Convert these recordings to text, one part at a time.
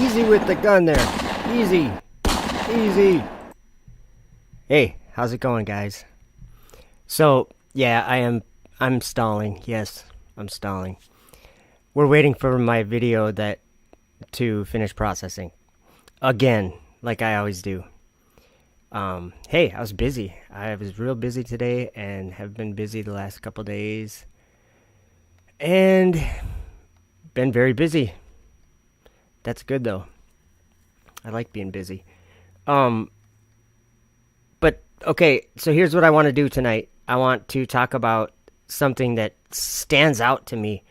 Easy with the gun there. Easy. Easy. Hey, how's it going, guys? So, yeah, I'm stalling. Yes, I'm stalling. We're waiting for my video to finish processing. Again, like I always do. Hey, I was busy. I was real busy today and have been busy the last couple days. And been very busy. That's good though. I like being busy. But okay, so here's what I want to do tonight. I want to talk about something that stands out to me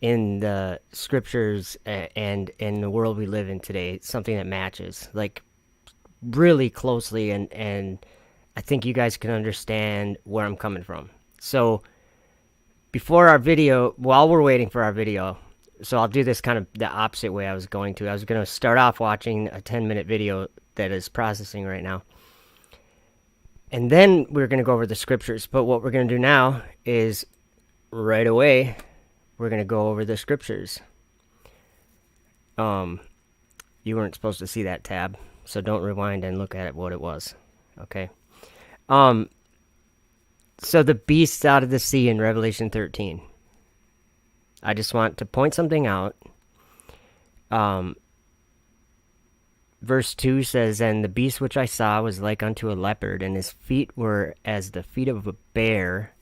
in the scriptures and in the world we live in today. Something that matches, like, really closely, and I think you guys can understand where I'm coming from. So before our video, while we're waiting for our video, so I'll do this kind of the opposite way I was going to. I was going to start off watching a 10-minute video that is processing right now. And then we're going to go over the scriptures. But what we're going to do now is right away, we're going to go over the scriptures. You weren't supposed to see that tab, so don't rewind and look at it, what it was. Okay. So the beasts out of the sea in Revelation 13. I just want to point something out. Verse 2 says, "And the beast which I saw was like unto a leopard, and his feet were as the feet of a bear,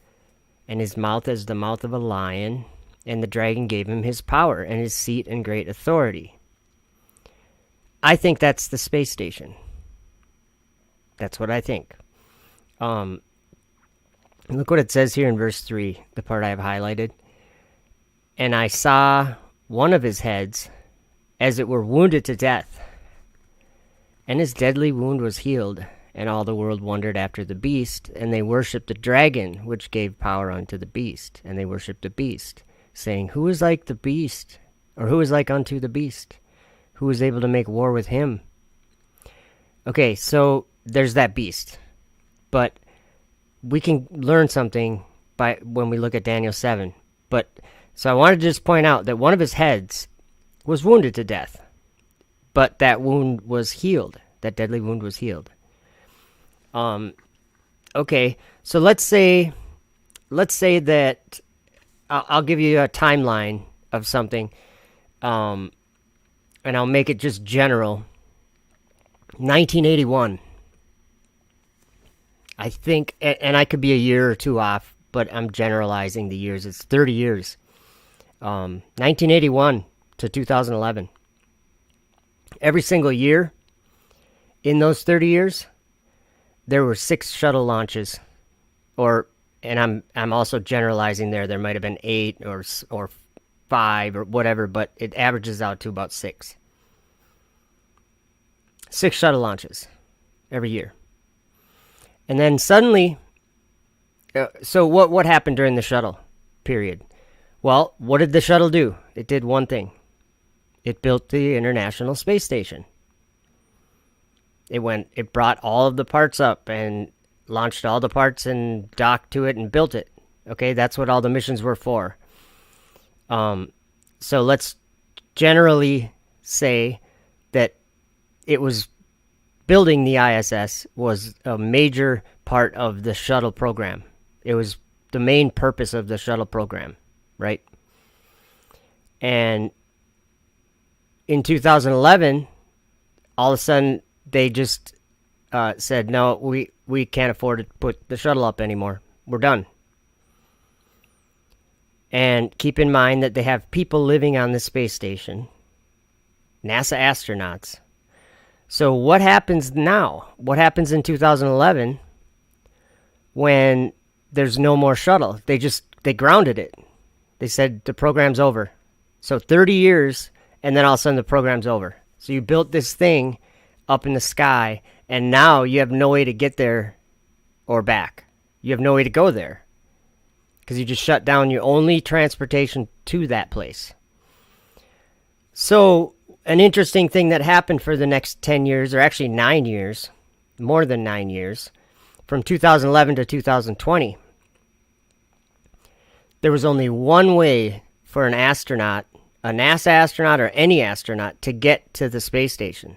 and his mouth as the mouth of a lion. And the dragon gave him his power, and his seat and great authority." I think that's the space station. That's what I think. Look what it says here in verse 3, the part I have highlighted. "And I saw one of his heads, as it were wounded to death. And his deadly wound was healed, and all the world wondered after the beast, and they worshipped the dragon, which gave power unto the beast. And they worshipped the beast, saying, Who is like the beast? Or who is like unto the beast? Who is able to make war with him?" Okay, so there's that beast. But we can learn something when we look at Daniel 7. So I wanted to just point out that one of his heads was wounded to death. But that wound was healed. That deadly wound was healed. Okay, so let's say that I'll give you a timeline of something, and I'll make it just general. 1981. I think, and I could be a year or two off, but I'm generalizing the years. It's 30 years. 1981 to 2011. Every single year in those 30 years, there were 6 shuttle launches, and I'm also generalizing there. There might have been 8 or 5 or whatever, but it averages out to about 6. 6 shuttle launches every year. And then suddenly, so what happened during the shuttle period? Well, what did the shuttle do? It did one thing. It built the International Space Station. It brought all of the parts up and launched all the parts and docked to it and built it. Okay, that's what all the missions were for. So let's generally say that it was building the ISS was a major part of the shuttle program. It was the main purpose of the shuttle program, right? And in 2011, all of a sudden, they just said, no, we can't afford to put the shuttle up anymore. We're done. And keep in mind that they have people living on the space station, NASA astronauts. So what happens now? What happens in 2011 when there's no more shuttle? They grounded it. They said the program's over. So 30 years, and then all of a sudden the program's over. So you built this thing up in the sky, and now you have no way to get there or back. You have no way to go there because you just shut down your only transportation to that place. So an interesting thing that happened for the next 10 years, or actually 9 years, more than 9 years, from 2011 to 2020, there was only one way for an astronaut a NASA astronaut or any astronaut to get to the space station.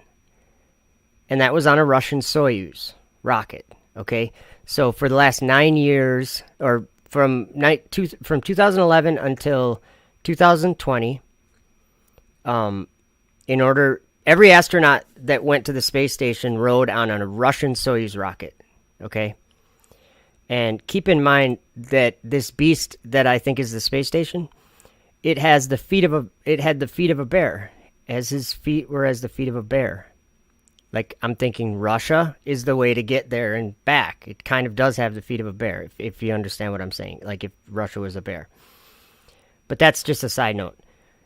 And that was on a Russian Soyuz rocket, okay? So for the last 9 years, or from 2011 until 2020, every astronaut that went to the space station rode on a Russian Soyuz rocket, okay? And keep in mind that this beast that I think is the space station, it had the feet of a bear, as his feet were as the feet of a bear. Like, I'm thinking Russia is the way to get there and back. It kind of does have the feet of a bear, if you understand what I'm saying. Like, if Russia was a bear. But that's just a side note.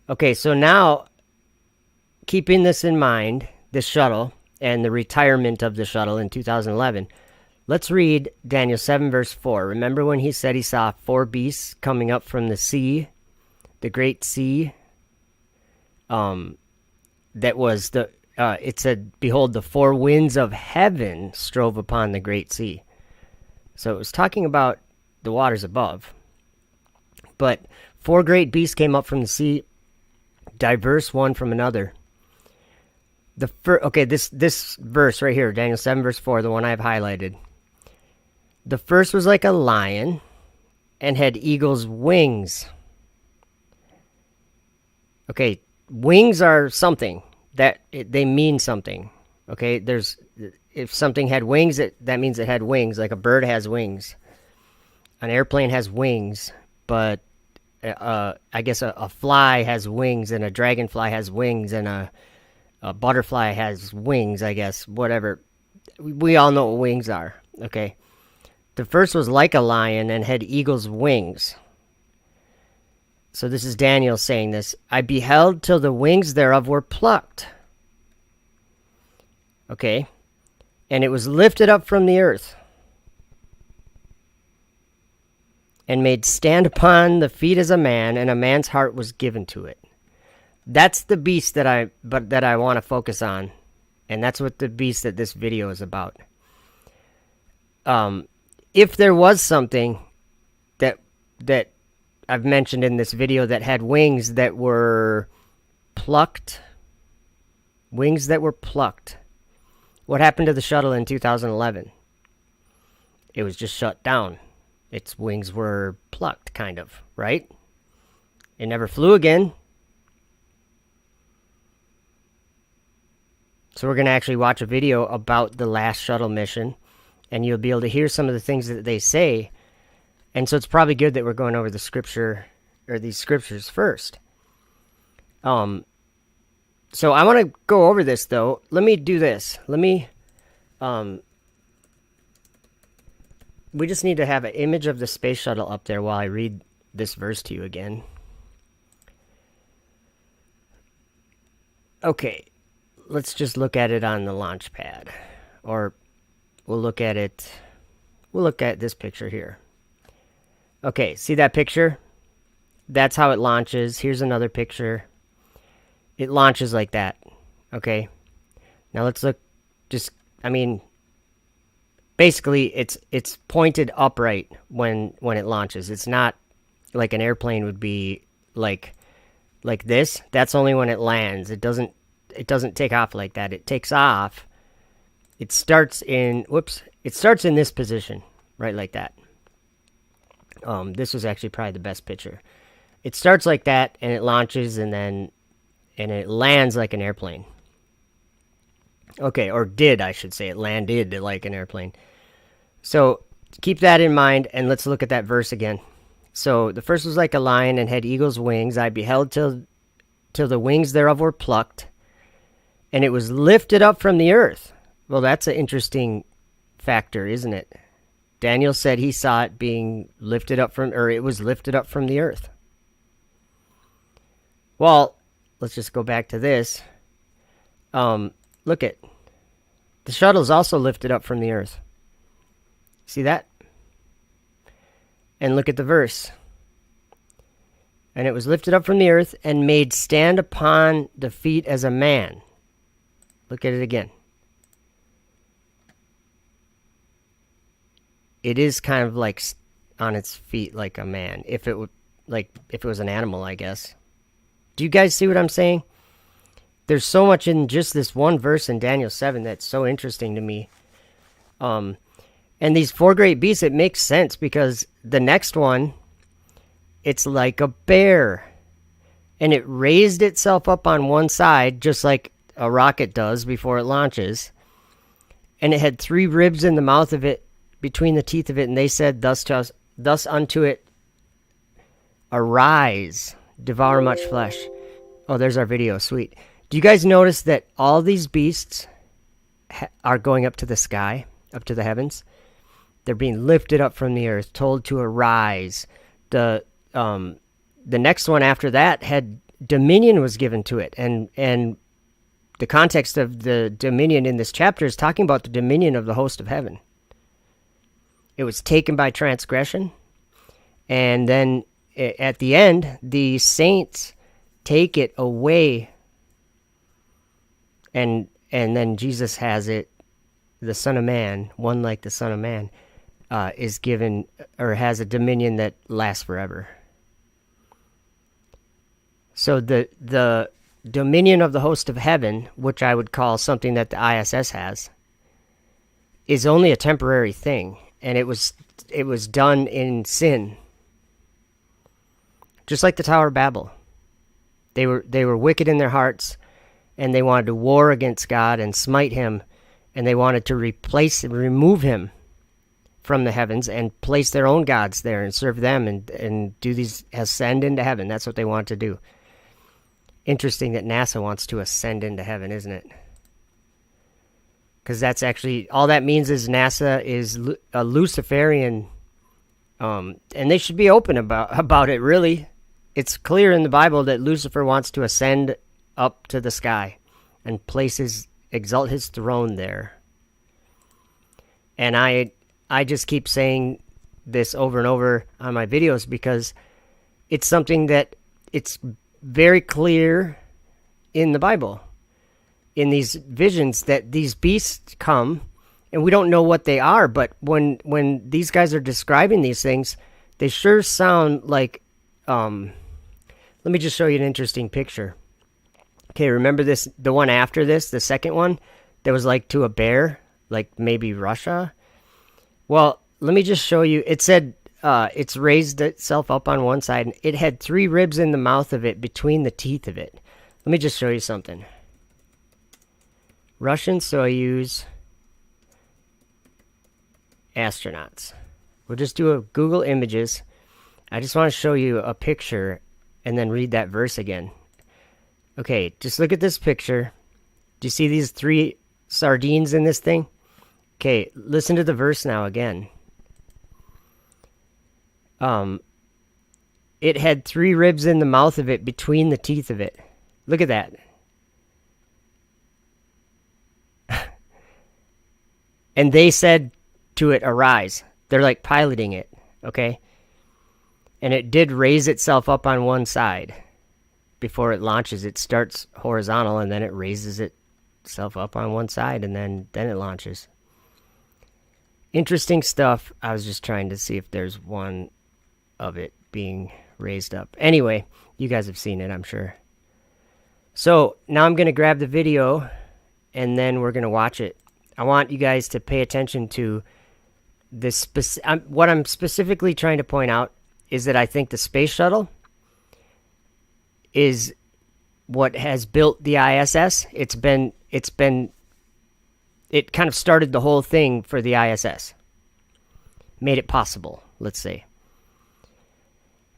Okay, so now, keeping this in mind, this shuttle, and the retirement of the shuttle in 2011, let's read Daniel 7, verse 4. Remember when he said he saw 4 beasts coming up from the sea, the great sea? That was the... it said, "Behold, the 4 winds of heaven strove upon the great sea." So it was talking about the waters above. But 4 great beasts came up from the sea, diverse one from another. This verse right here, Daniel 7, verse 4, the one I've highlighted. The first was like a lion and had eagle's wings. Okay, wings are something. They mean something. Okay, if something had wings, that means it had wings. Like a bird has wings, an airplane has wings, but I guess a fly has wings, and a dragonfly has wings, and a butterfly has wings. I guess whatever. We all know what wings are. Okay, the first was like a lion and had eagle's wings. So this is Daniel saying this. "I beheld till the wings thereof were plucked." Okay. "And it was lifted up from the earth, and made stand upon the feet as a man, and a man's heart was given to it." That's the beast that I want to focus on. And that's what the beast that this video is about. If there was something that I've mentioned in this video that had wings that were plucked. Wings that were plucked. What happened to the shuttle in 2011? It was just shut down. Its wings were plucked, kind of, right? It never flew again. So we're going to actually watch a video about the last shuttle mission, and you'll be able to hear some of the things that they say. And so it's probably good that we're going over the scripture, or these scriptures first. So I want to go over this, though. Let me do this. We just need to have an image of the space shuttle up there while I read this verse to you again. Okay, let's just look at it on the launch pad. Or we'll look at this picture here. Okay, see that picture? That's how it launches. Here's another picture. It launches like that. Okay. Now let's look. Basically it's pointed upright when it launches. It's not like an airplane would be like this. That's only when it lands. It doesn't take off like that. It takes off. It starts in this position, right like that. This was actually probably the best picture. It starts like that, and it launches, and it lands like an airplane. Okay, or did, I should say. It landed like an airplane. So keep that in mind, and let's look at that verse again. So the first was like a lion and had eagle's wings. I beheld till the wings thereof were plucked, and it was lifted up from the earth. Well, that's an interesting factor, isn't it? Daniel said he saw it being lifted up it was lifted up from the earth. Well, let's just go back to this. Look at the shuttle's also lifted up from the earth. See that? And look at the verse. And it was lifted up from the earth and made stand upon the feet as a man. Look at it again. It is kind of like on its feet like a man. If it was an animal, I guess. Do you guys see what I'm saying? There's so much in just this one verse in Daniel 7 that's so interesting to me. And these 4 great beasts, it makes sense because the next one, it's like a bear. And it raised itself up on one side, just like a rocket does before it launches. And it had 3 ribs in the mouth of it, between the teeth of it. And they said, thus unto it, arise, devour much flesh. Oh, there's our video. Sweet. Do you guys notice that all these beasts are going up to the sky, up to the heavens? They're being lifted up from the earth, told to arise. The next one after that had dominion was given to it, and the context of the dominion in this chapter is talking about the dominion of the host of heaven. It was taken by transgression, and then at the end, the saints take it away, and then Jesus has it. The Son of Man, one like the Son of Man, is given or has a dominion that lasts forever. So the dominion of the host of heaven, which I would call something that the ISS has, is only a temporary thing, and it was done in sin. Just like the Tower of Babel. They were wicked in their hearts, and they wanted to war against God and smite him, and they wanted to remove him from the heavens and place their own gods there and serve them and do these, ascend into heaven. That's what they want to do. Interesting that NASA wants to ascend into heaven, isn't it? Because that's actually, all that means is NASA is a Luciferian, and they should be open about it, really. It's clear in the Bible that Lucifer wants to ascend up to the sky and exalt his throne there. And I just keep saying this over and over on my videos because it's something that it's very clear in the Bible, in these visions, that these beasts come, and we don't know what they are, but when these guys are describing these things, they sure sound like, let me just show you an interesting picture. Okay, remember this, the one after this, the second one, that was like to a bear, like maybe Russia? Well, let me just show you. It said it's raised itself up on one side, and it had 3 ribs in the mouth of it, between the teeth of it. Let me just show you something. Russian Soyuz astronauts. We'll just do a Google Images. I just want to show you a picture and then read that verse again. Okay, just look at this picture. Do you see these 3 sardines in this thing? Okay, listen to the verse now again. It had 3 ribs in the mouth of it, between the teeth of it. Look at that. And they said to it, arise. They're like piloting it, okay? And it did raise itself up on one side. Before it launches, it starts horizontal, and then it raises itself up on one side, and then it launches. Interesting stuff. I was just trying to see if there's one of it being raised up. Anyway, you guys have seen it, I'm sure. So now I'm going to grab the video, and then we're going to watch it. I want you guys to pay attention to this. What I'm specifically trying to point out is that I think the space shuttle is what has built the ISS. It kind of started the whole thing for the ISS. Made it possible, let's say.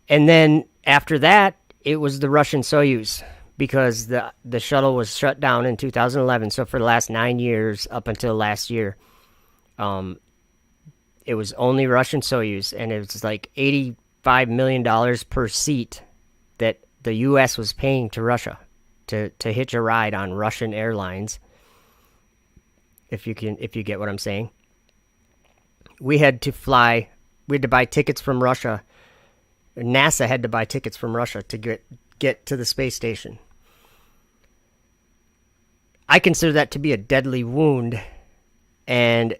And then after that, it was the Russian Soyuz, because the shuttle was shut down in 2011. So for the last 9 years, up until last year, it was only Russian Soyuz, and it was like $85 million per seat that the U.S. was paying to Russia to hitch a ride on Russian airlines. If you get what I'm saying. We had to buy tickets from Russia. NASA had to buy tickets from Russia to get to the space station. I consider that to be a deadly wound, and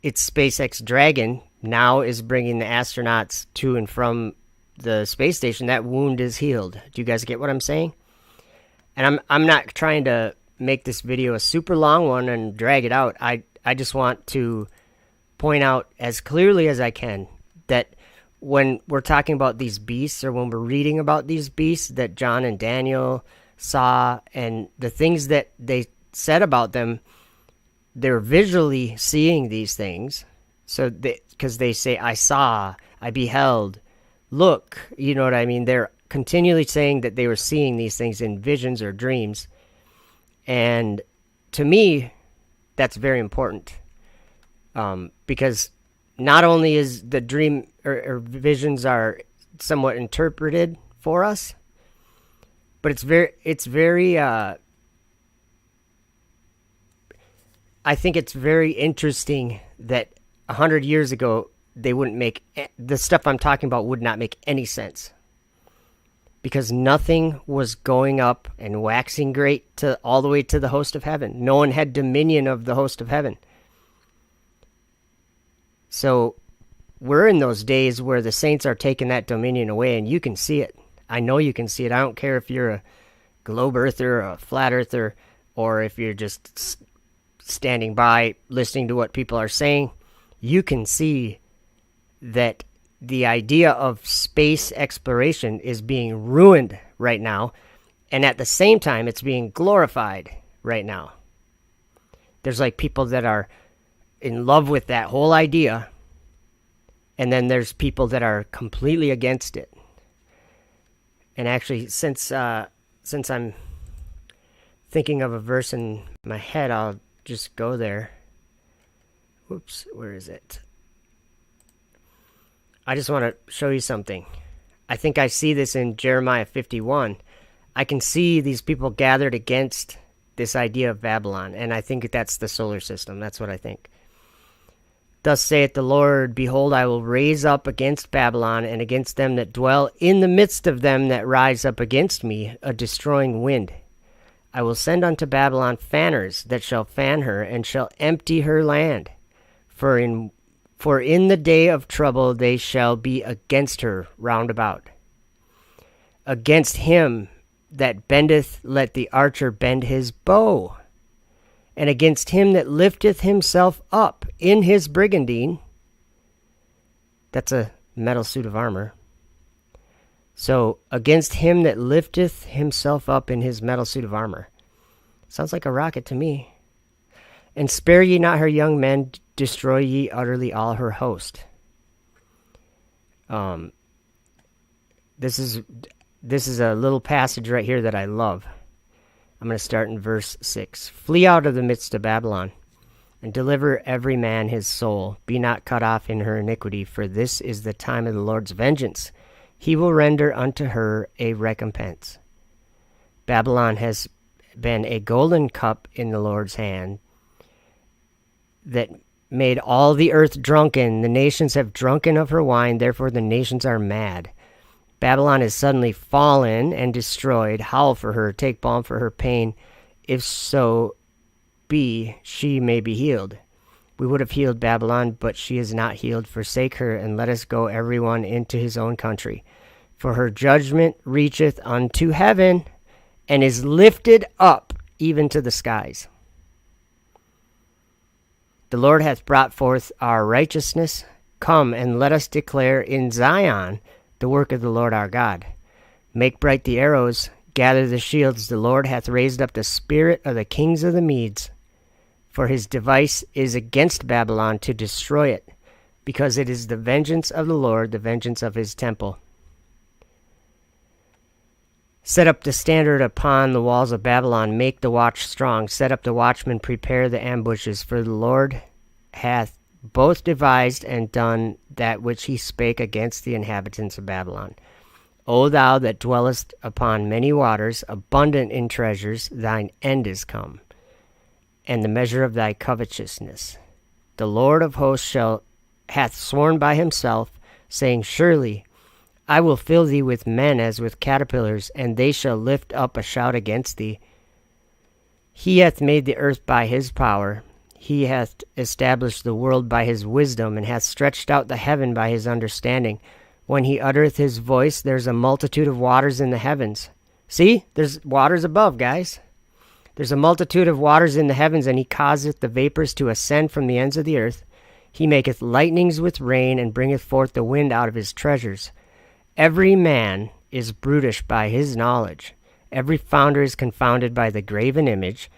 its SpaceX Dragon now is bringing the astronauts to and from the space station. That wound is healed. Do you guys get what I'm saying? And I'm not trying to make this video a super long one and drag it out. I just want to point out as clearly as I can that when we're talking about these beasts, or when we're reading about these beasts that John and Daniel saw, and the things that they said about them, they're visually seeing these things. So because they say, I saw, I beheld, look, you know what I mean? They're continually saying that they were seeing these things in visions or dreams. And to me, that's very important. Because not only is the dream or visions are somewhat interpreted for us, but it's very I think it's very interesting that 100 years ago they wouldn't make the stuff I'm talking about would not make any sense, because nothing was going up and waxing great to all the way to the host of heaven. No one had dominion of the host of heaven. So we're in those days where the saints are taking that dominion away, and you can see it. I know you can see it. I don't care if you're a globe earther, a flat earther, or if you're just standing by listening to what people are saying. You can see that the idea of space exploration is being ruined right now, and at the same time it's being glorified right now. There's like people that are in love with that whole idea, and then there's people that are completely against it. And actually, since I'm thinking of a verse in my head, I'll just go there. Whoops, where is it? I just want to show you something. I think I see this in Jeremiah 51. I can see these people gathered against this idea of Babylon, and I think that's the solar system. That's what I think. Thus saith the Lord, behold, I will raise up against Babylon and against them that dwell in the midst of them that rise up against me a destroying wind. I will send unto Babylon fanners that shall fan her and shall empty her land. For in the day of trouble they shall be against her round about. Against him that bendeth, let the archer bend his bow. And against him that lifteth himself up in his brigandine. That's a metal suit of armor. So, against him that lifteth himself up in his metal suit of armor. Sounds like a rocket to me. And spare ye not her young men, destroy ye utterly all her host. This is a little passage right here that I love. I'm going to start in verse 6. Flee out of the midst of Babylon, and deliver every man his soul. Be not cut off in her iniquity, for this is the time of the Lord's vengeance. He will render unto her a recompense. Babylon has been a golden cup in the Lord's hand that made all the earth drunken. The nations have drunken of her wine, therefore the nations are mad. Babylon is suddenly fallen and destroyed. Howl for her, take balm for her pain, if so be she may be healed. We would have healed Babylon, but she is not healed. Forsake her, and let us go every one into his own country. For her judgment reacheth unto heaven, and is lifted up even to the skies. The Lord hath brought forth our righteousness. Come, and let us declare in Zion the work of the Lord our God. Make bright the arrows, gather the shields. The Lord hath raised up the spirit of the kings of the Medes. For his device is against Babylon to destroy it, because it is the vengeance of the Lord, the vengeance of his temple. Set up the standard upon the walls of Babylon, make the watch strong. Set up the watchmen, prepare the ambushes, for the Lord hath both devised and done that which he spake against the inhabitants of Babylon. O thou that dwellest upon many waters, abundant in treasures, thine end is come, and the measure of thy covetousness. The Lord of hosts hath sworn by himself, saying, surely I will fill thee with men as with caterpillars, and they shall lift up a shout against thee. He hath made the earth by his power. He hath established the world by his wisdom, and hath stretched out the heaven by his understanding. When he uttereth his voice, there is a multitude of waters in the heavens. See, there's waters above, guys. There's a multitude of waters in the heavens, and he causeth the vapors to ascend from the ends of the earth. He maketh lightnings with rain, and bringeth forth the wind out of his treasures. Every man is brutish by his knowledge. Every founder is confounded by the graven image.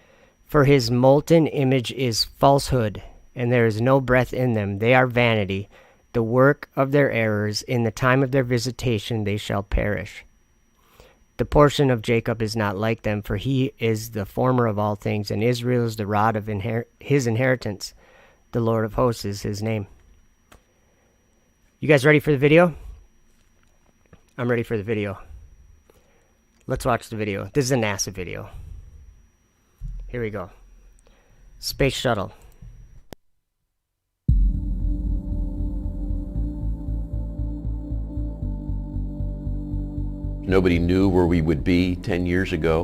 For his molten image is falsehood, and there is no breath in them. They are vanity, the work of their errors. In the time of their visitation they shall perish. The portion of Jacob is not like them, for he is the former of all things, and Israel is the rod of his inheritance. The Lord of hosts is his name. You guys ready for the video? I'm ready for the video. Let's watch the video. This is a NASA video. Here we go. Space shuttle. Nobody knew where we would be 10 years ago.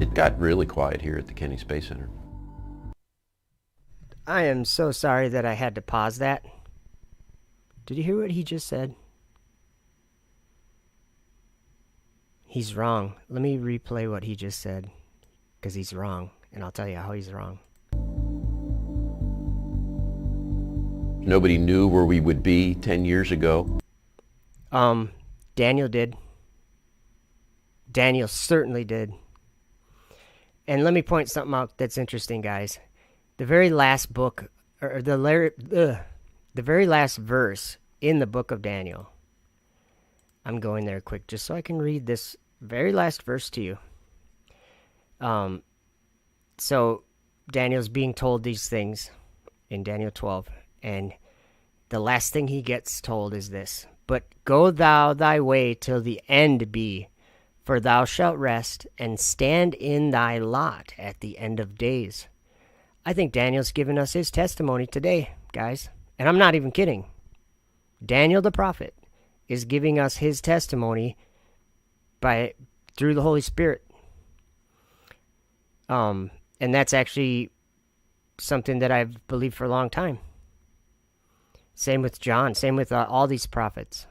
It got really quiet here at the Kennedy Space Center. I am so sorry that I had to pause that. Did you hear what he just said? He's wrong. Let me replay what he just said, because he's wrong, and I'll tell you how he's wrong. Nobody knew where we would be 10 years ago. Daniel did. Daniel certainly did. And let me point something out that's interesting, guys. The very last book, or the very last verse in the book of Daniel. I'm going there quick just so I can read this very last verse to you. So Daniel's being told these things in Daniel 12, and the last thing he gets told is this: But go thou thy way till the end be, for thou shalt rest and stand in thy lot at the end of days. I think Daniel's given us his testimony today, guys. And I'm not even kidding. Daniel the prophet is giving us his testimony through the Holy Spirit. And that's actually something that I've believed for a long time. Same with John. Same with all these prophets.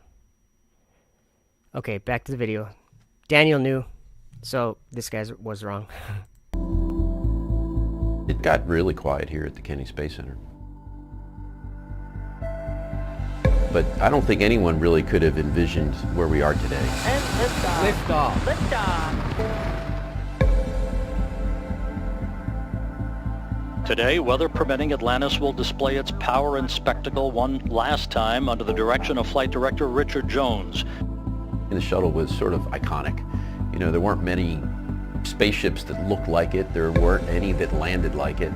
Okay, back to the video. Daniel knew, so this guy was wrong. It got really quiet here at the Kennedy Space Center. But I don't think anyone really could have envisioned where we are today. And liftoff. Liftoff. Liftoff. Today, weather permitting, Atlantis will display its power and spectacle one last time under the direction of Flight Director Richard Jones. And the shuttle was sort of iconic. You know, there weren't many spaceships that looked like it. There weren't any that landed like it.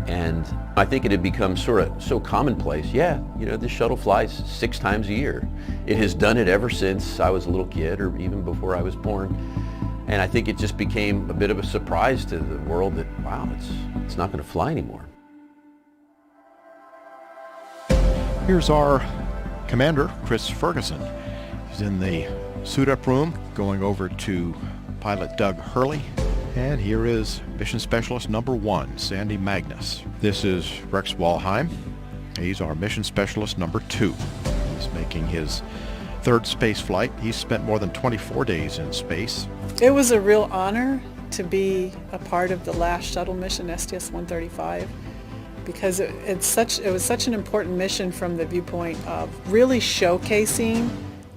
And I think it had become sort of so commonplace. Yeah, you know, this shuttle flies 6 times a year. It has done it ever since I was a little kid, or even before I was born. And I think it just became a bit of a surprise to the world that, wow, it's not going to fly anymore. Here's our commander, Chris Ferguson. He's in the suit-up room going over to pilot Doug Hurley. And here is Mission Specialist number 1, Sandy Magnus. This is Rex Walheim. He's our Mission Specialist number 2. He's making his 3rd space flight. He's spent more than 24 days in space. It was a real honor to be a part of the last shuttle mission, STS-135, because it was such an important mission from the viewpoint of really showcasing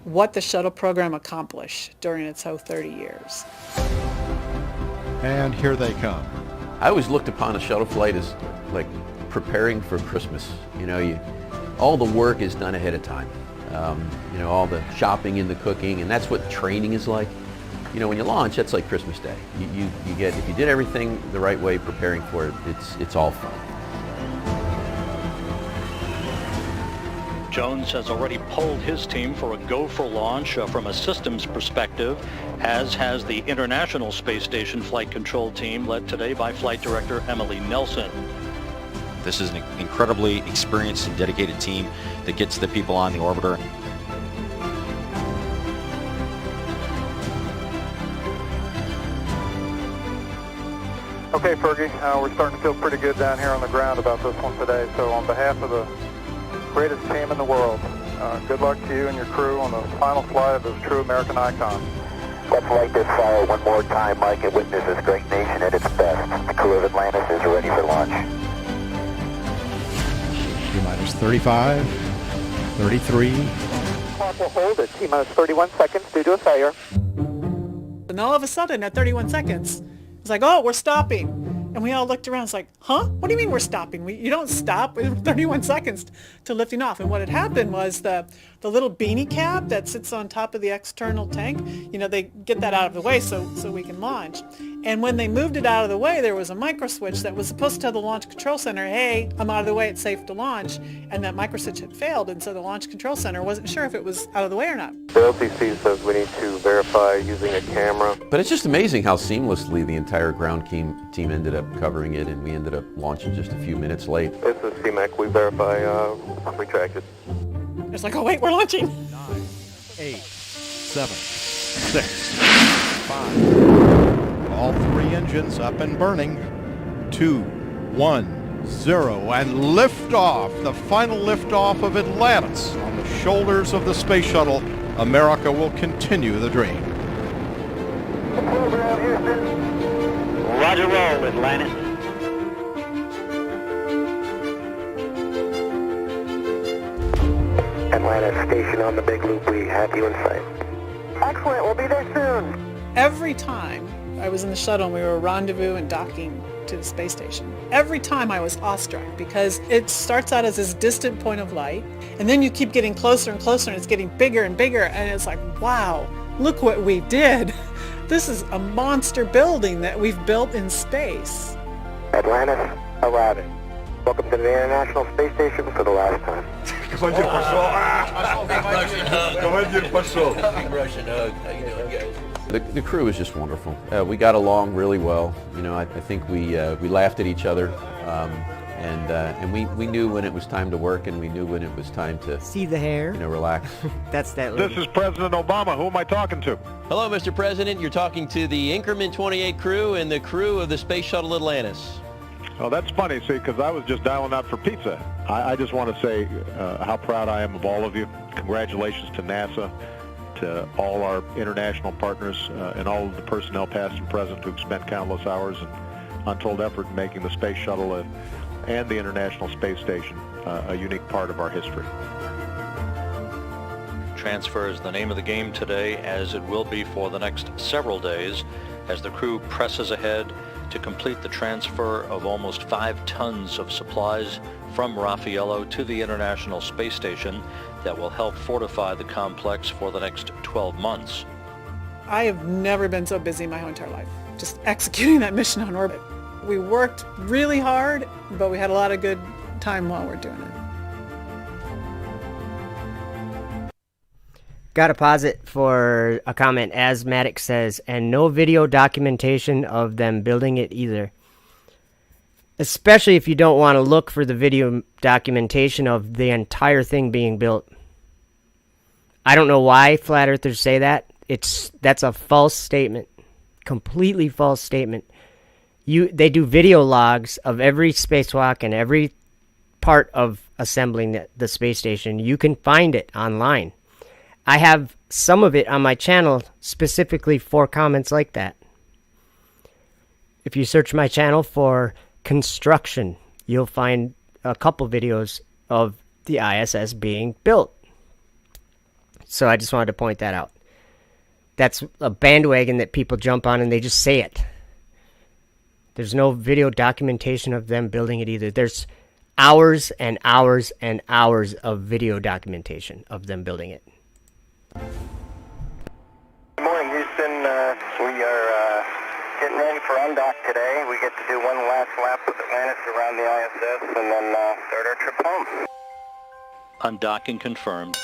what the shuttle program accomplished during its whole 30 years. And here they come. I always looked upon a shuttle flight as like preparing for Christmas. You know, all the work is done ahead of time. You know, all the shopping and the cooking, and that's what training is like. You know, when you launch, that's like Christmas Day. You get, if you did everything the right way, preparing for it, it's all fun. Jones has already polled his team for a go for launch from a systems perspective, as has the International Space Station Flight Control Team, led today by Flight Director Emily Nelson. This is an incredibly experienced and dedicated team that gets the people on the orbiter. Okay, Fergie, we're starting to feel pretty good down here on the ground about this one today. So on behalf of the greatest team in the world, good luck to you and your crew on the final flight of this true American icon. Let's light this fire one more time, Mike, and witness this great nation at its best. The crew of Atlantis is ready for launch. T-minus 35, 33. Clock will hold at T-minus 31 seconds due to a failure. And all of a sudden, at 31 seconds, it's like, oh, we're stopping. And we all looked around. It's like, huh? What do you mean we're stopping? You don't stop in 31 seconds to lifting off. And what had happened was the little beanie cap that sits on top of the external tank, they get that out of the way so we can launch. And when they moved it out of the way, there was a micro switch that was supposed to tell the launch control center, hey, I'm out of the way, it's safe to launch. And that micro switch had failed, and so the launch control center wasn't sure if it was out of the way or not. The LCC says we need to verify using a camera. But it's just amazing how seamlessly the entire ground team ended up covering it, and we ended up launching just a few minutes late. This is CMAC. We verify retracted. It's like, oh wait, we're launching. 9, 8, 7, 6, 5. All three engines up and burning. 2, 1, 0, and liftoff. The final liftoff of Atlantis on the shoulders of the space shuttle. America will continue the dream. Roger roll, Atlantis. Atlantis station on the big loop. We have you in sight. Excellent. We'll be there soon. Every time I was in the shuttle and we were rendezvous and docking to the space station, every time I was awestruck because it starts out as this distant point of light, and then you keep getting closer and closer, and it's getting bigger and bigger, and it's like, wow, look what we did. This is a monster building that we've built in space. Atlantis arriving. Welcome to the International Space Station for the last time. Russian hug. How you doing, guys? The crew is just wonderful. We got along really well. I think we laughed at each other, and we knew when it was time to work, and we knew when it was time to See the hair? relax. That's that lady. This is President Obama. Who am I talking to? Hello, Mr. President. You're talking to the Increment 28 crew and the crew of the Space Shuttle Atlantis. Oh, that's funny, see, because I was just dialing out for pizza. I just want to say how proud I am of all of you. Congratulations to NASA, to all our international partners, and all of the personnel past and present who've spent countless hours and untold effort in making the Space Shuttle and the International Space Station a unique part of our history. Transfer is the name of the game today, as it will be for the next several days, as the crew presses ahead to complete the transfer of almost 5 tons of supplies from Raffaello to the International Space Station that will help fortify the complex for the next 12 months. I have never been so busy in my whole entire life, just executing that mission on orbit. We worked really hard, but we had a lot of good time while we're doing it. Got to pause it for a comment. Asthmatic says, and no video documentation of them building it either. Especially if you don't want to look for the video documentation of the entire thing being built. I don't know why flat earthers say that. That's a false statement. Completely false statement. They do video logs of every spacewalk and every part of assembling the space station. You can find it online. I have some of it on my channel specifically for comments like that. If you search my channel for construction, you'll find a couple videos of the ISS being built. So I just wanted to point that out. That's a bandwagon that people jump on and they just say it. There's no video documentation of them building it either. There's hours and hours and hours of video documentation of them building it. Good morning, Houston. We are getting ready for undock today. We get to do one last lap with Atlantis around the ISS and then start our trip home. Undocking confirmed.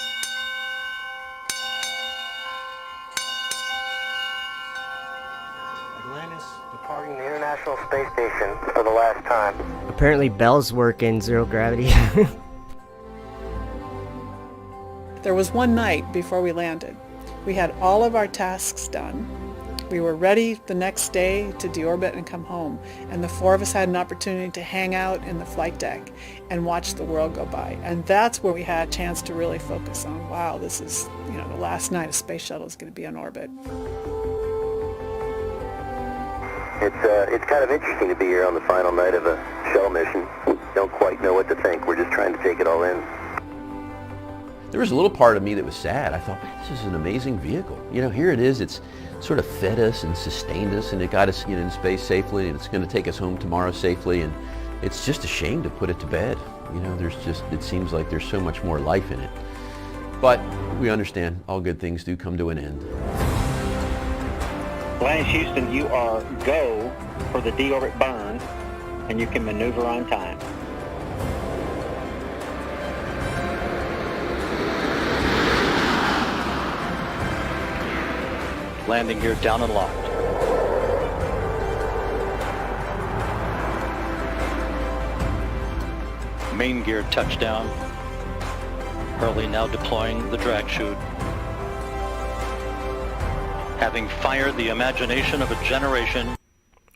Atlantis departing the International Space Station for the last time. Apparently bells work in zero gravity. There was one night before we landed. We had all of our tasks done. We were ready the next day to deorbit and come home. And the 4 of us had an opportunity to hang out in the flight deck and watch the world go by. And that's where we had a chance to really focus on, wow, this is, the last night a space shuttle is going to be on orbit. It's kind of interesting to be here on the final night of a shuttle mission. Don't quite know what to think. We're just trying to take it all in. There was a little part of me that was sad. I thought, man, this is an amazing vehicle. You know, here it is. It's sort of fed us and sustained us, and it got us, in space safely, and it's going to take us home tomorrow safely. And it's just a shame to put it to bed. It seems like there's so much more life in it. But we understand all good things do come to an end. Atlantis Houston, you are go for the deorbit burn, and you can maneuver on time. Landing gear down and locked. Main gear touchdown. Hurley now deploying the drag chute. Having fired the imagination of a generation.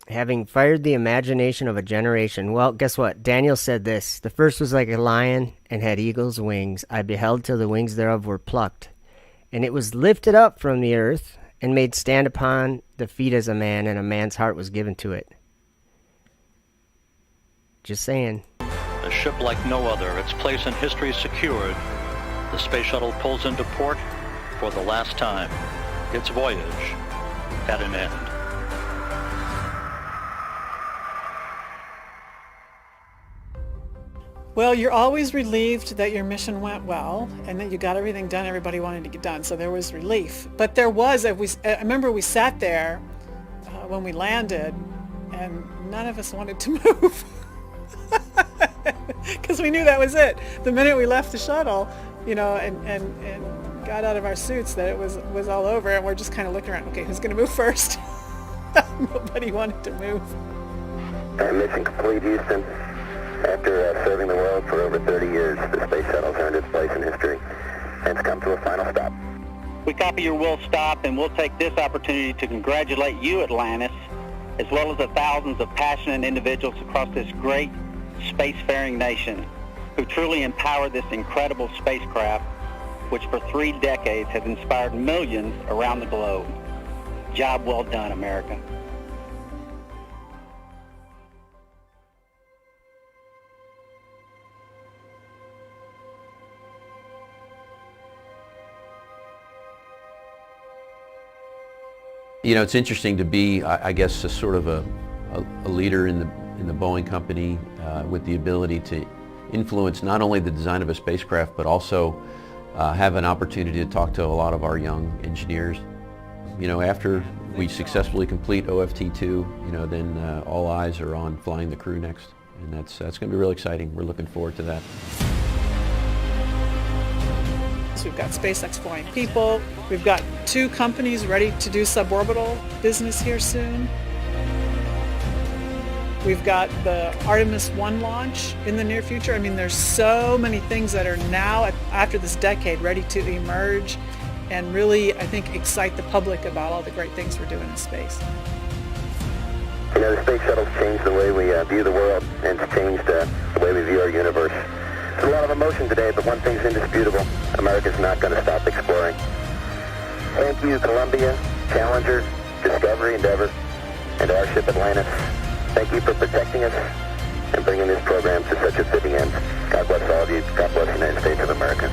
Having fired the imagination of a generation. Well, guess what? Daniel said this. The first was like a lion and had eagle's wings. I beheld till the wings thereof were plucked. And it was lifted up from the earth and made stand upon the feet as a man, and a man's heart was given to it. Just saying. A ship like no other, its place in history secured. The space shuttle pulls into port for the last time. Its voyage at an end. Well, you're always relieved that your mission went well and that you got everything done everybody wanted to get done, so there was relief. But there was, I remember we sat there when we landed and none of us wanted to move because we knew that was it. The minute we left the shuttle, and got out of our suits, that it was all over, and we're just kind of looking around, okay, who's going to move first? Nobody wanted to move. Mission complete, Houston. After serving the world for over 30 years, the space shuttle's earned its place in history and it's come to a final stop. We copy your will stop, and we'll take this opportunity to congratulate you, Atlantis, as well as the thousands of passionate individuals across this great spacefaring nation who truly empowered this incredible spacecraft, which for 3 decades has inspired millions around the globe. Job well done, America. It's interesting to be, I guess, a sort of a leader in the Boeing company with the ability to influence not only the design of a spacecraft, but also have an opportunity to talk to a lot of our young engineers. After we successfully complete OFT-2, then all eyes are on flying the crew next, and that's going to be real exciting. We're looking forward to that. So we've got SpaceX flying people. We've got 2 companies ready to do suborbital business here soon. We've got the Artemis 1 launch in the near future. I mean, there's so many things that are now, after this decade, ready to emerge and really, I think, excite the public about all the great things we're doing in space. The space shuttle's changed the way we view the world, and it's changed the way we view our universe. There's a lot of emotion today, but one thing's indisputable. America's not going to stop exploring. Thank you, Columbia, Challenger, Discovery, Endeavour, and our ship Atlantis. Thank you for protecting us and bringing this program to such a fitting end. God bless all of you. God bless the United States of America.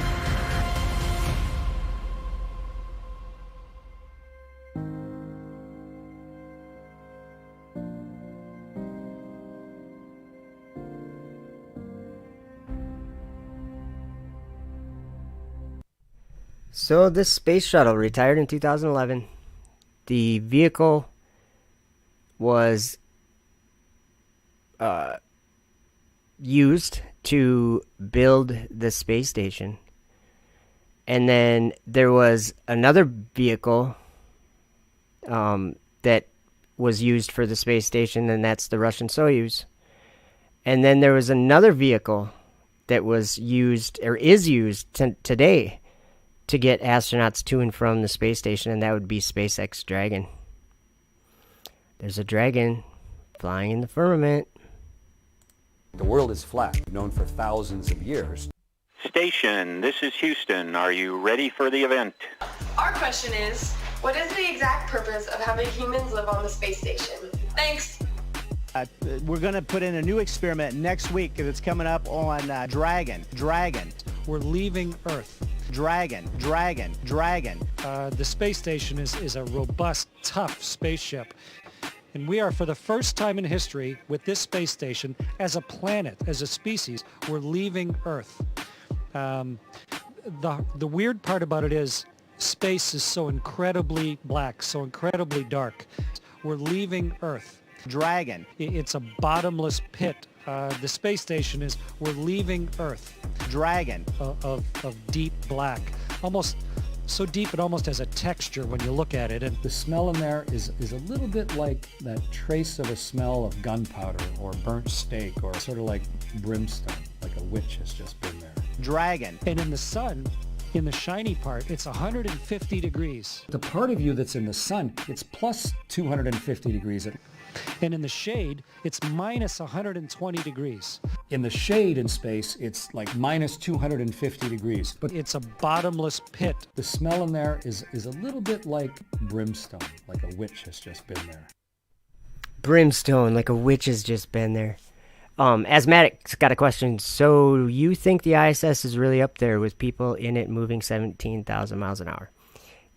So this space shuttle retired in 2011. The vehicle was used to build the space station. And then there was another vehicle that was used for the space station, and that's the Russian Soyuz. And then there was another vehicle that was used, or is used today, to get astronauts to and from the space station, and that would be SpaceX Dragon. There's a dragon flying in the firmament. The world is flat, known for thousands of years. Station, this is Houston. Are you ready for the event? Our question is, what is the exact purpose of having humans live on the space station? Thanks. We're going to put in a new experiment next week that's coming up on Dragon. We're leaving Earth. Dragon. The space station is a robust, tough spaceship. And we are, for the first time in history, with this space station, as a planet, as a species, we're leaving Earth. The weird part about it is space is so incredibly black, so incredibly dark. We're leaving Earth. Dragon. It's a bottomless pit. The space station is, we're leaving Earth. Dragon. Of deep black. Almost so deep it almost has a texture when you look at it. And the smell in there is a little bit like that trace of a smell of gunpowder or burnt steak, or sort of like brimstone, like a witch has just been there. Dragon. And in the sun, in the shiny part, it's 150 degrees. The part of you that's in the sun, it's plus 250 degrees. And in the shade, it's minus 120 degrees. In the shade in space, it's like minus 250 degrees. But it's a bottomless pit. The smell in there is a little bit like brimstone, like a witch has just been there. Brimstone, like a witch has just been there. Asthmatic's got a question. So you think the ISS is really up there with people in it moving 17,000 miles an hour?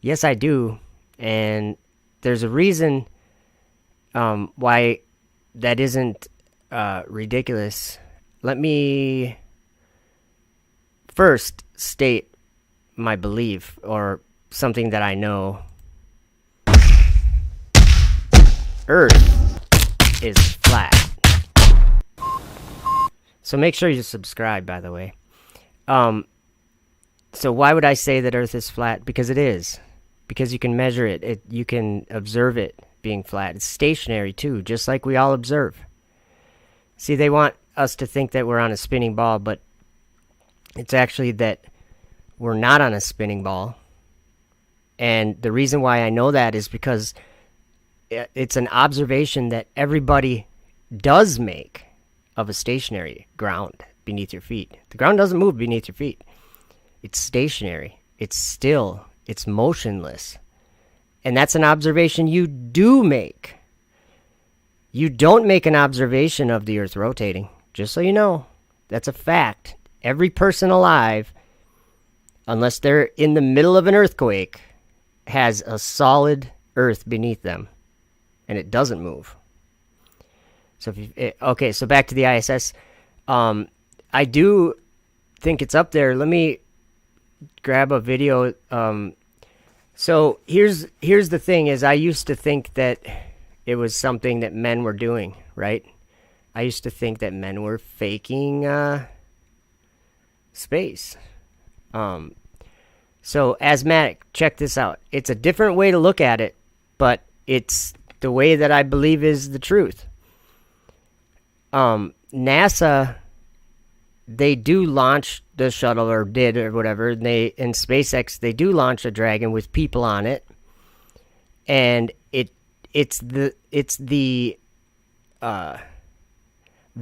Yes, I do. And there's a reason why that isn't ridiculous. Let me first state my belief, or something that I know. Earth is flat. So make sure you subscribe, by the way. So why would I say that Earth is flat? Because it is. Because you can measure it. You can observe it being flat. It's stationary too, just like we all observe. See, they want us to think that we're on a spinning ball, but it's actually that we're not on a spinning ball. And the reason why I know that is because it's an observation that everybody does make of a stationary ground beneath your feet. The ground doesn't move beneath your feet. It's stationary. It's still. It's motionless. And that's an observation you do make. You don't make an observation of the Earth rotating. Just so you know, that's a fact. Every person alive, unless they're in the middle of an earthquake, has a solid Earth beneath them. And it doesn't move. So okay, so back to the ISS. I do think it's up there. Let me grab a video. So here's the thing: is I used to think that it was something that men were doing, right? I used to think that men were faking space. So asthmatic, check this out. It's a different way to look at it, but it's the way that I believe is the truth. NASA, they do launch the shuttle, or did, or whatever. In SpaceX, they do launch a Dragon with people on it, and it's the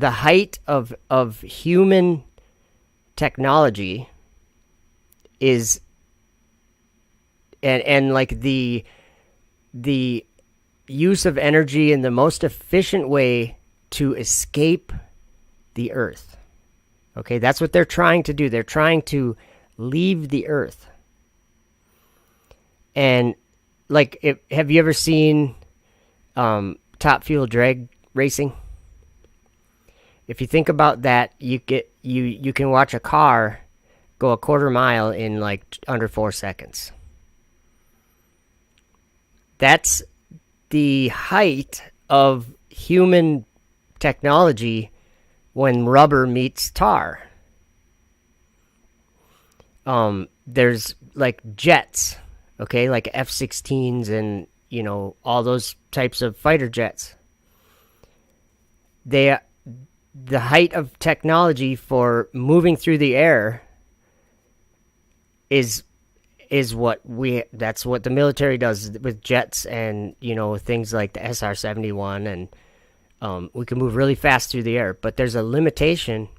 height of human technology is, and like the use of energy in the most efficient way to escape the Earth. Okay, that's what they're trying to do. They're trying to leave the Earth. And like, have you ever seen top fuel drag racing? If you think about that, you can watch a car go a quarter mile in like under 4 seconds. That's the height of human technology when rubber meets tar. There's like jets, okay, like F-16s and, you know, all those types of fighter jets. The height of technology for moving through the air is that's what the military does with jets, and, you know, things like the SR-71, and we can move really fast through the air, but there's a limitation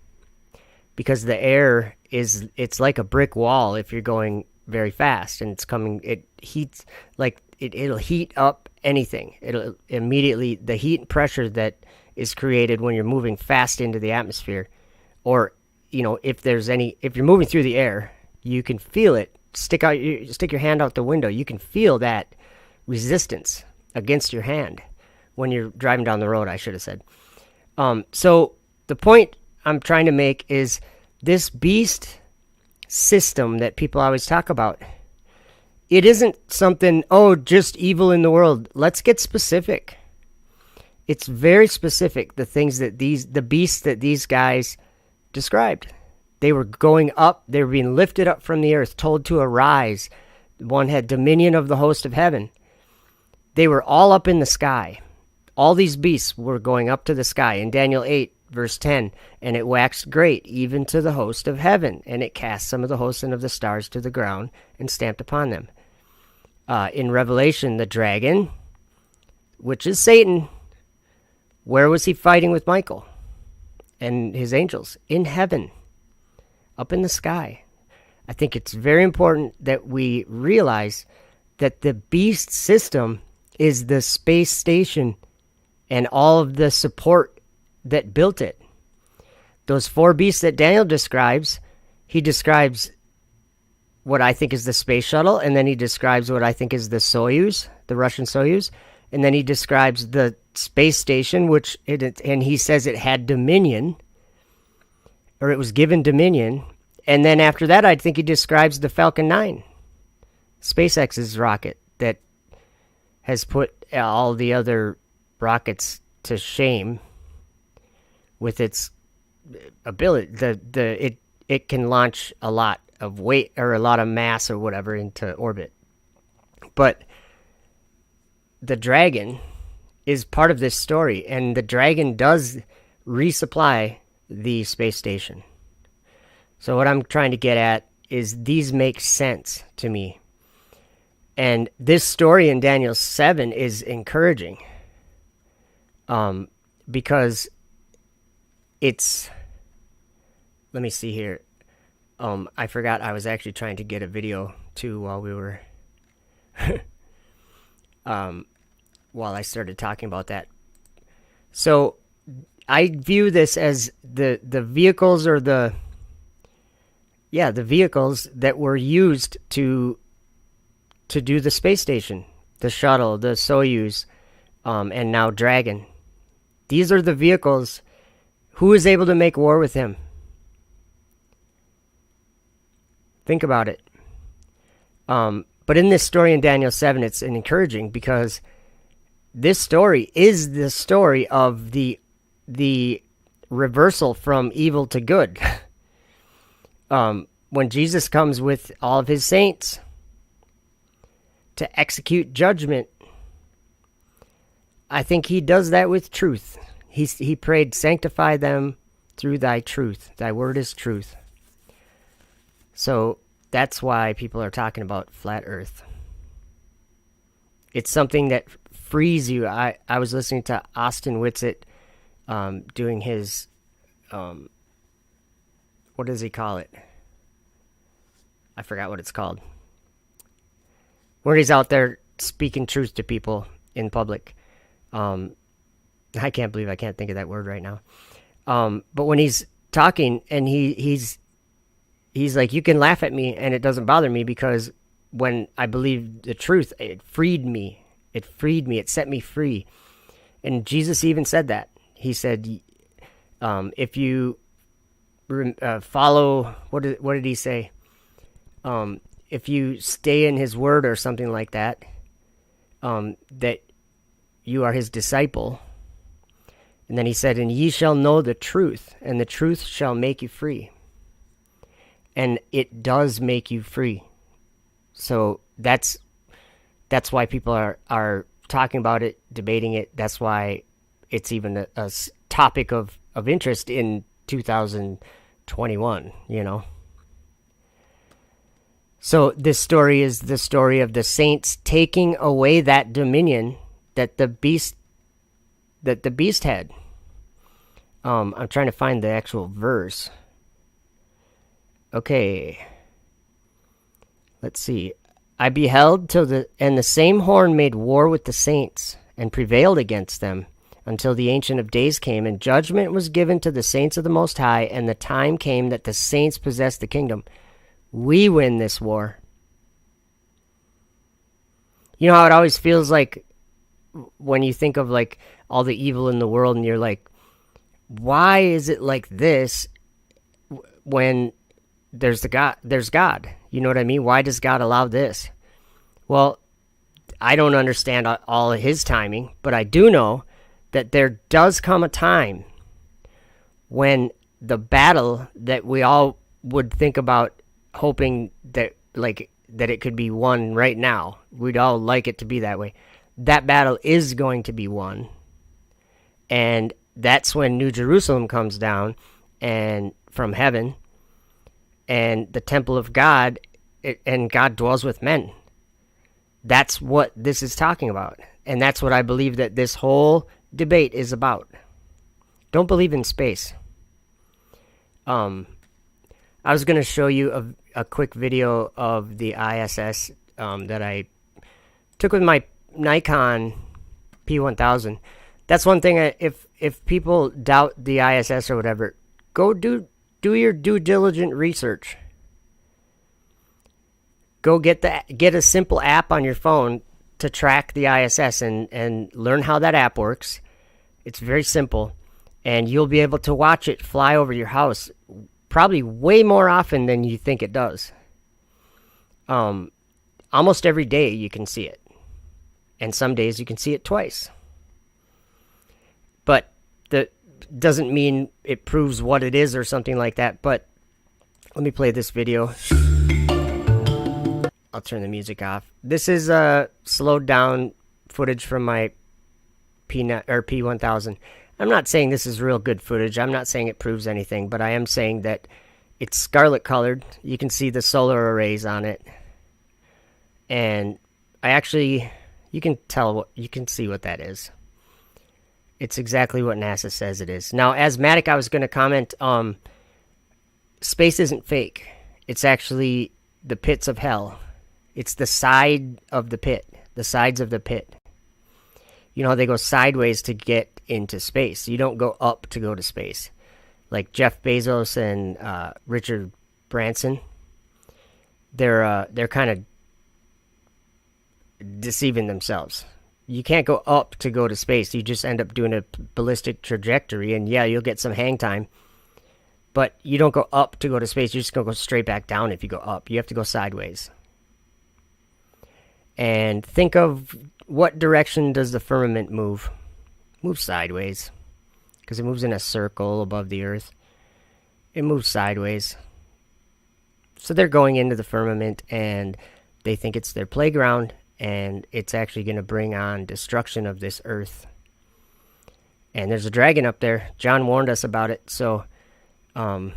because the air it's like a brick wall if you're going very fast, and it heats, like it'll heat up anything. It'll immediately, the heat and pressure that is created when you're moving fast into the atmosphere, or if you're moving through the air, you can feel it. Stick your hand out the window, you can feel that resistance against your hand when you're driving down the road, I should have said. So the point I'm trying to make is this beast system that people always talk about, it isn't something, just evil in the world. Let's get specific. It's very specific, the things that the beasts that these guys described. They were going up, they were being lifted up from the earth, told to arise. One had dominion of the host of heaven. They were all up in the sky. All these beasts were going up to the sky. In Daniel 8, verse 10, and it waxed great, even to the host of heaven, and it cast some of the hosts and of the stars to the ground, and stamped upon them. In Revelation, the dragon, which is Satan, where was he fighting with Michael and his angels? In heaven, up in the sky. I think it's very important that we realize that the beast system is the space station and all of the support that built it. Those 4 beasts that Daniel describes, he describes what I think is the space shuttle, and then he describes what I think is the Soyuz, the Russian Soyuz, and then he describes the space station, and he says it had dominion, or it was given dominion. And then after that, I think he describes the Falcon 9, SpaceX's rocket that has put all the other rockets to shame with its ability. It can launch a lot of weight or a lot of mass or whatever into orbit. But the dragon is part of this story, and the dragon does resupply the space station. So what I'm trying to get at is these make sense to me. And this story in Daniel 7 is encouraging, because it's, let me see here. I forgot I was actually trying to get a video too while we were, while I started talking about that. So I view this as the vehicles, or the vehicles that were used to do the space station, the shuttle, the Soyuz, and now Dragon. These are the vehicles. Who is able to make war with him? Think about it. But in this story in Daniel 7, it's encouraging, because this story is the story of the reversal from evil to good. When Jesus comes with all of his saints to execute judgment, I think he does that with truth. He prayed, sanctify them through thy truth. Thy word is truth. So that's why people are talking about flat earth. It's something that frees you. I was listening to Austin Whitsitt doing his, what does he call it? I forgot what it's called. Where he's out there speaking truth to people in public. I can't believe I can't think of that word right now. But when he's talking, and he's like, you can laugh at me and it doesn't bother me, because when I believe the truth, it freed me. It freed me. It set me free. And Jesus even said that. He said, if you follow, what did he say? If you stay in his word or something like that, that you are his disciple. And then he said, and ye shall know the truth, and the truth shall make you free. And it does make you free. So that's why people are talking about it, debating it. That's why it's even a topic of interest in 2021, you know. So this story is the story of the saints taking away that dominion that the beast had. I'm trying to find the actual verse. Okay. Let's see. I beheld and the same horn made war with the saints, and prevailed against them, until the Ancient of Days came, and judgment was given to the saints of the Most High, and the time came that the saints possessed the kingdom. We win this war. You know how it always feels like when you think of like all the evil in the world, and you're like, why is it like this when there's God? You know what I mean? Why does God allow this? Well, I don't understand all of his timing, but I do know that there does come a time when the battle that we all would think about hoping that it could be won right now. We'd all like it to be that way. That battle is going to be won. And that's when New Jerusalem comes down and from heaven, and the temple of God, and God dwells with men. That's what this is talking about. And that's what I believe that this whole debate is about. Don't believe in space. I was going to show you a quick video of the ISS that I took with my Nikon P1000. That's one thing. If people doubt the ISS or whatever, go do your due diligent research. Go get a simple app on your phone to track the ISS and learn how that app works. It's very simple, and you'll be able to watch it fly over your house probably way more often than you think it does. Almost every day you can see it, and some days you can see it twice. But that doesn't mean it proves what it is or something like that. But let me play this video. I'll turn the music off. This is slowed down footage from my P1000. I'm not saying this is real good footage. I'm not saying it proves anything, but I am saying that it's scarlet colored. You can see the solar arrays on it. And you can see what that is. It's exactly what NASA says it is. Now, asthmatic, I was going to comment, space isn't fake. It's actually the pits of hell. It's the side of the pit, the sides of the pit. You know, they go sideways to get into space. You don't go up to go to space. Like Jeff Bezos and Richard Branson, they're kind of deceiving themselves. You can't go up to go to space. You just end up doing a ballistic trajectory, and yeah, you'll get some hang time. But you don't go up to go to space. You're just going to go straight back down if you go up. You have to go sideways. And think of what direction does the firmament move? Moves sideways. Because it moves in a circle above the earth. It moves sideways. So they're going into the firmament, and they think it's their playground, and it's actually going to bring on destruction of this earth. And there's a dragon up there. John warned us about it. So John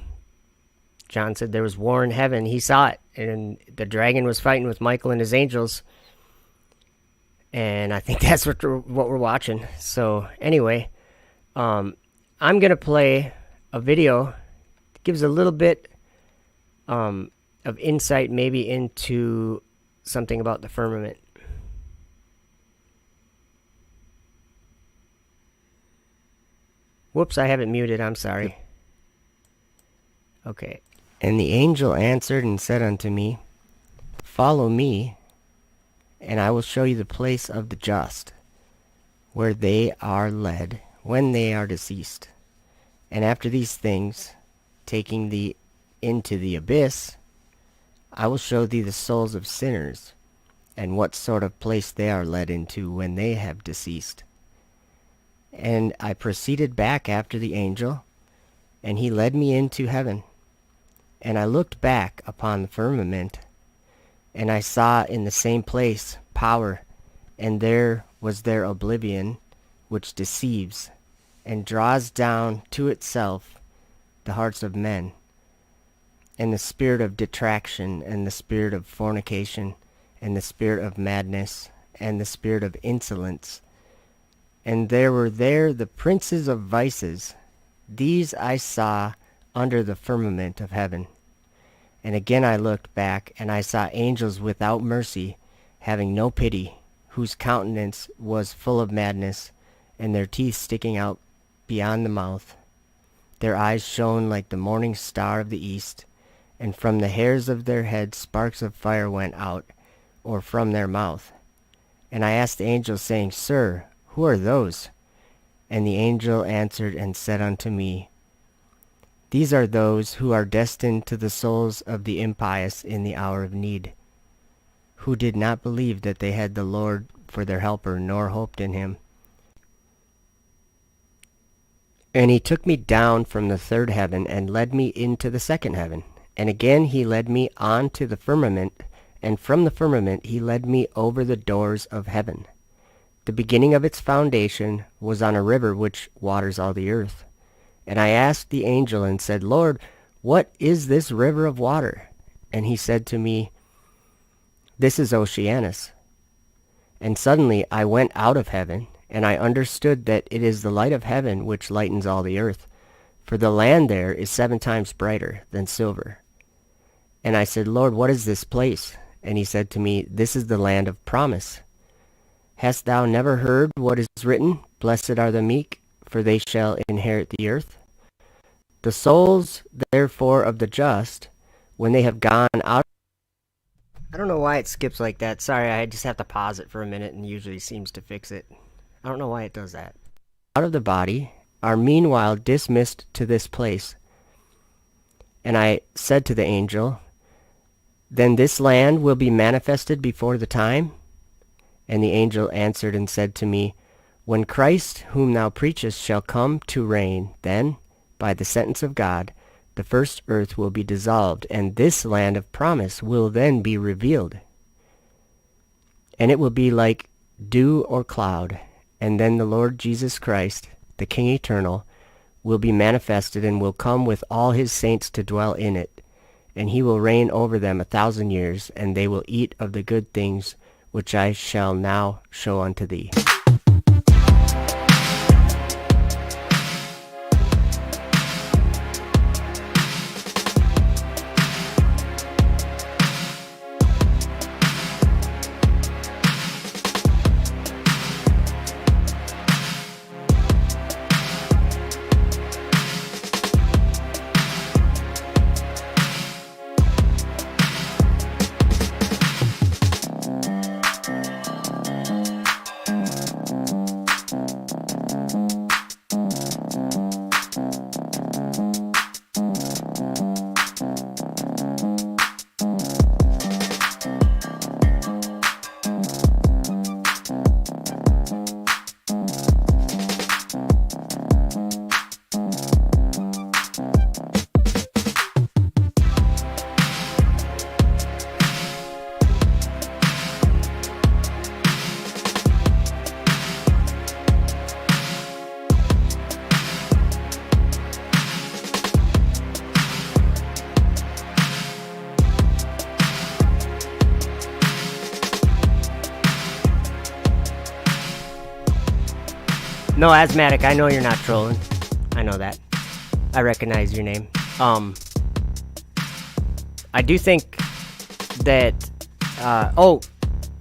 said there was war in heaven. He saw it. And the dragon was fighting with Michael and his angels. And I think that's what we're watching. So anyway, I'm going to play a video that gives a little bit of insight maybe into something about the firmament. Whoops, I have it muted. I'm sorry. Okay. And the angel answered and said unto me, Follow me, and I will show you the place of the just, where they are led when they are deceased. And after these things, taking thee into the abyss, I will show thee the souls of sinners, and what sort of place they are led into when they have deceased. And I proceeded back after the angel, and he led me into heaven. And I looked back upon the firmament, and I saw in the same place power, and there was their oblivion, which deceives, and draws down to itself the hearts of men, and the spirit of detraction, and the spirit of fornication, and the spirit of madness, and the spirit of insolence. And there were there the princes of vices. These I saw under the firmament of heaven. And again I looked back, and I saw angels without mercy, having no pity, whose countenance was full of madness, and their teeth sticking out beyond the mouth. Their eyes shone like the morning star of the east, and from the hairs of their heads sparks of fire went out, or from their mouth. And I asked the angel, saying, Sir, who are those? And the angel answered and said unto me, These are those who are destined to the souls of the impious in the hour of need, who did not believe that they had the Lord for their helper, nor hoped in him. And he took me down from the third heaven, and led me into the second heaven. And again he led me on to the firmament, and from the firmament he led me over the doors of heaven. The beginning of its foundation was on a river which waters all the earth. And I asked the angel and said, Lord, what is this river of water? And he said to me, This is Oceanus. And suddenly I went out of heaven, and I understood that it is the light of heaven which lightens all the earth. For the land there is 7 times brighter than silver. And I said, Lord, what is this place? And he said to me, This is the land of promise. Hast thou never heard what is written? Blessed are the meek, for they shall inherit the earth. The souls, therefore, of the just, when they have gone out... I don't know why it skips like that. Sorry, I just have to pause it for a minute, and usually seems to fix it. I don't know why it does that. Out of the body are meanwhile dismissed to this place. And I said to the angel, Then this land will be manifested before the time? And the angel answered and said to me, When Christ, whom thou preachest, shall come to reign, then, by the sentence of God, the first earth will be dissolved, and this land of promise will then be revealed. And it will be like dew or cloud, and then the Lord Jesus Christ, the King eternal, will be manifested and will come with all his saints to dwell in it. And he will reign over them 1,000 years, and they will eat of the good things which I shall now show unto thee. No, Asthmatic, I know you're not trolling. I know that. I recognize your name. I do think that,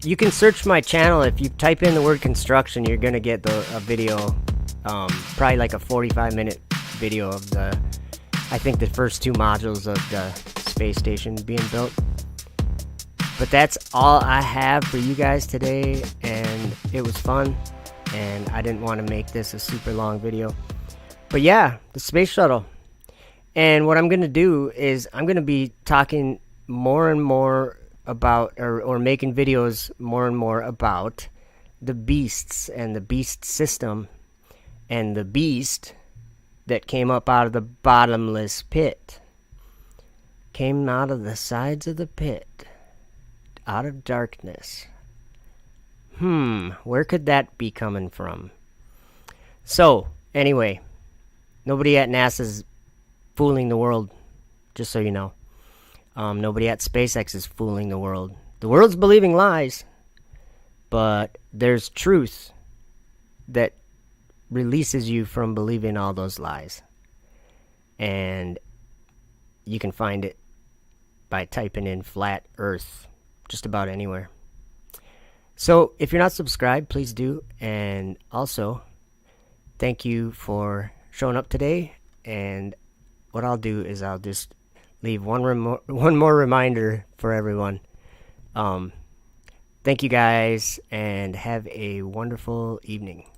you can search my channel. If you type in the word construction, you're gonna get a video, probably like a 45-minute video of I think the first 2 modules of the space station being built. But that's all I have for you guys today, and it was fun. And I didn't want to make this a super long video. But yeah, the space shuttle. And what I'm going to do is I'm going to be talking more and more about, or making videos more and more about the beasts and the beast system and the beast that came up out of the bottomless pit. Came out of the sides of the pit, out of darkness. Where could that be coming from? So, anyway, nobody at NASA's fooling the world, just so you know. Nobody at SpaceX is fooling the world. The world's believing lies, but there's truth that releases you from believing all those lies. And you can find it by typing in flat earth just about anywhere. So if you're not subscribed, please do. And also, thank you for showing up today. And what I'll do is I'll just leave one more reminder for everyone. Thank you guys, and have a wonderful evening.